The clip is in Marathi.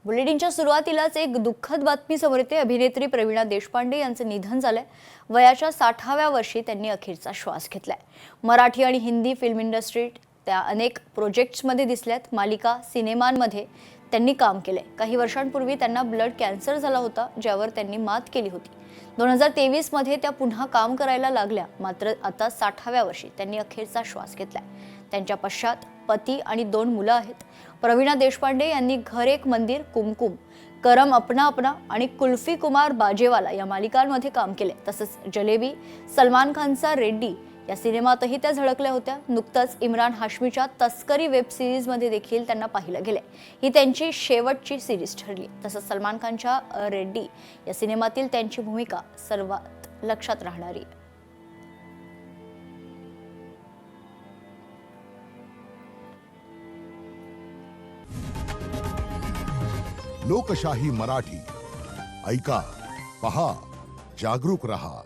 बुलेटिनच्या सुरुवातीलाच एक दुःखद बातमी समोर येते। अभिनेत्री प्रवीणा देशपांडे यांचे निधन झाले। वयाच्या 60व्या वर्षी त्यांनी अखेरचा श्वास घेतलाय। मराठी आणि हिंदी फिल्म इंडस्ट्रीत त्या अनेक प्रोजेक्ट्समध्ये दिसल्यात। मालिका, सिनेमांमध्ये त्यांनी काम केले। काही वर्षांपूर्वी त्यांना ब्लड कॅन्सर झाला होता, ज्यावर त्यांनी मात केली होती। 2023 मध्ये त्या पुन्हा काम करायला लागल्या, मात्र आता 60व्या वर्षी त्यांनी अखेरचा श्वास घेतलाय। त्यांच्या पश्चात पती आणि 2 मुलं आहेत। प्रवीणा देशपांडे यांनी घर एक मंदिर, कुमकुम, करम अपना अपना आणि कुल्फी कुमार बाजेवाला या मालिकांमध्ये काम केले। तसंच जलेबी, सलमान खानचा रेड्डी या सिनेमातही त्या झळकल्या होत्या। नुकतंच इम्रान हाशमीच्या तस्करी वेब सिरीजमध्ये देखील त्यांना पाहिलं गेले। ही त्यांची शेवटची सिरीज ठरली। तसंच सलमान खानच्या रेड्डी या सिनेमातील त्यांची भूमिका सर्वात लक्षात राहणारी। लोकशाही मराठी ऐका, पहा, जागरूक रहा।